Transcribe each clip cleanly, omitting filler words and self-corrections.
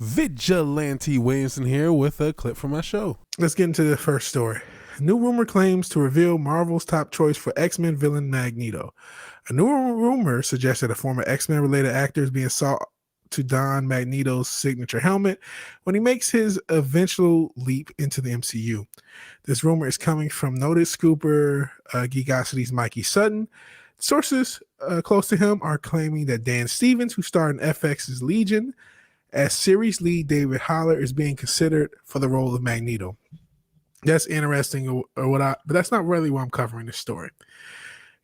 Vigilante Williamson here with a clip from my show. Let's get into the first story. New rumor claims to reveal Marvel's top choice for X-Men villain Magneto. A new rumor suggests that a former X-Men related actor is being sought to don Magneto's signature helmet when he makes his eventual leap into the MCU. This rumor is coming from noted scooper Geekosity's Mikey Sutton. Sources close to him are claiming that Dan Stevens, who starred in FX's Legion, as series lead David Haller, is being considered for the role of Magneto. That's interesting, but that's not really why I'm covering this story.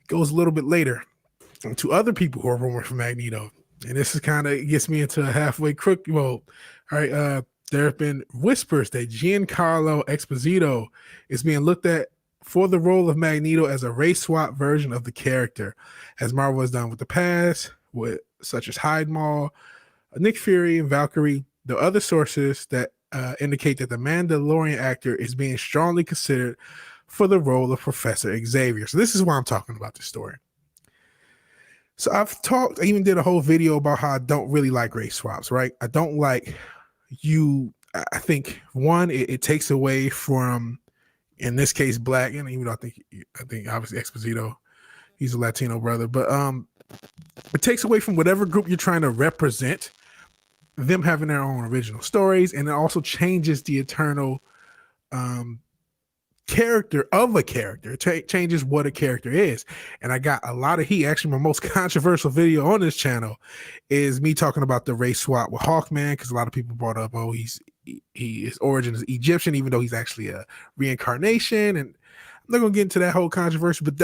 It goes a little bit later to other people who are rumored for Magneto, and this is kind of gets me into a halfway crook. Well, all right, there have been whispers that Giancarlo Esposito is being looked at for the role of Magneto as a race swap version of the character, as Marvel has done with the past, with such as Hyde Mall, Nick Fury, and Valkyrie. The other sources that indicate that the Mandalorian actor is being strongly considered for the role of Professor Xavier. So this is why I'm talking about this story. So I even did a whole video about how I don't really like race swaps, right? I don't like I think one, it takes away from, in this case, black, and even though I think obviously Esposito, he's a Latino brother, but it takes away from whatever group you're trying to represent, them having their own original stories, and it also changes the eternal character of a character. It changes what a character is. And I got a lot of heat. Actually, my most controversial video on this channel is me talking about the race swap with Hawkman, because a lot of people brought up, his origin is Egyptian, even though he's actually a reincarnation. And I'm not gonna get into that whole controversy, but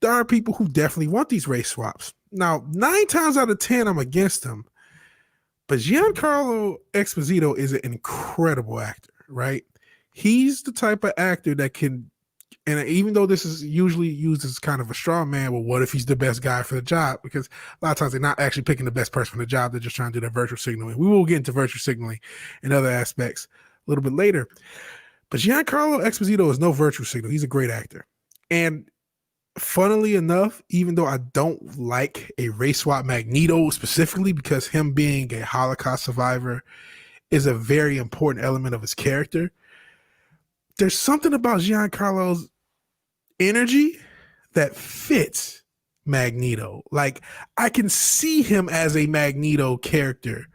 there are people who definitely want these race swaps. Now, 9 times out of 10, I'm against them. But Giancarlo Esposito is an incredible actor, right? He's the type of actor that can, and even though this is usually used as kind of a straw man, well, what if he's the best guy for the job? Because a lot of times they're not actually picking the best person for the job. They're just trying to do their virtual signaling. We will get into virtual signaling and other aspects a little bit later. But Giancarlo Esposito is no virtual signal. He's a great actor. And funnily enough, even though I don't like a race swap Magneto specifically, because him being a Holocaust survivor is a very important element of his character, there's something about Giancarlo's energy that fits Magneto. Like, I can see him as a Magneto character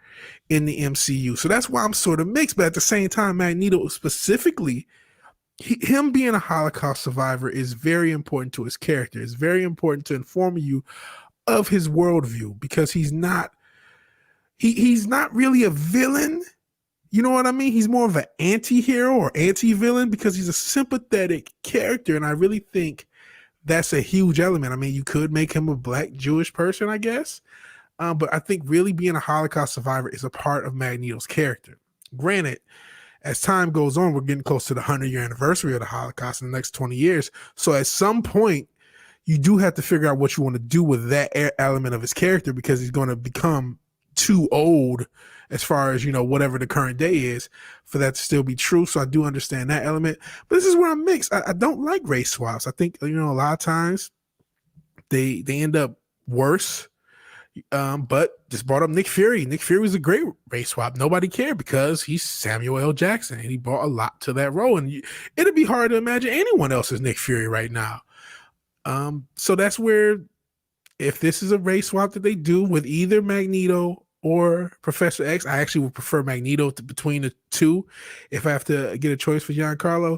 in the MCU. So that's why I'm sort of mixed. But at the same time, Magneto specifically, him being a Holocaust survivor is very important to his character. It's very important to inform you of his worldview, because he's not really a villain. You know what I mean? He's more of an anti-hero or anti-villain because he's a sympathetic character. And I really think that's a huge element. I mean, you could make him a black Jewish person, I guess. But I think really being a Holocaust survivor is a part of Magneto's character. Granted, as time goes on, we're getting close to the 100-year anniversary of the Holocaust in the next 20 years. So at some point, you do have to figure out what you want to do with that element of his character, because he's going to become too old as far as, whatever the current day is, for that to still be true. So I do understand that element. But this is where I'm mixed. I don't like race swaps. I think, a lot of times they end up worse. But just brought up Nick Fury. Nick Fury was a great race swap. Nobody cared because he's Samuel L. Jackson, and he brought a lot to that role. And it'd be hard to imagine anyone else as Nick Fury right now. So that's where, if this is a race swap that they do with either Magneto or Professor X, I actually would prefer Magneto between the two. If I have to get a choice for Giancarlo,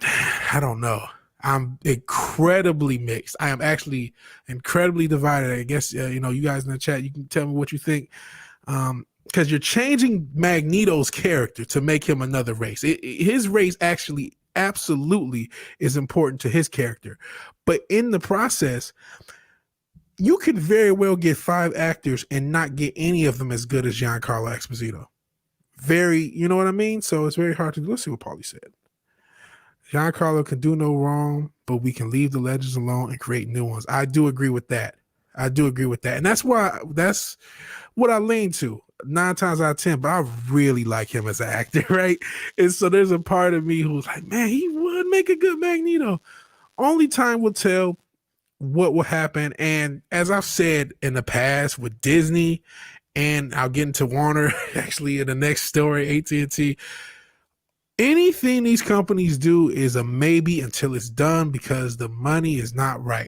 I don't know. I'm incredibly mixed. I am actually incredibly divided. I guess, you guys in the chat, you can tell me what you think. Because you're changing Magneto's character to make him another race. His race actually absolutely is important to his character. But in the process, you could very well get 5 actors and not get any of them as good as Giancarlo Esposito. You know what I mean? So it's very hard to do. Let's see what Paulie said. Giancarlo can do no wrong, but we can leave the legends alone and create new ones. I do agree with that. And that's what I lean to 9 times out of 10, but I really like him as an actor, right? And so there's a part of me who's like, man, he would make a good Magneto. Only time will tell what will happen. And as I've said in the past with Disney and I'll get into Warner actually in the next story, AT&T. Anything these companies do is a maybe until it's done because the money is not right.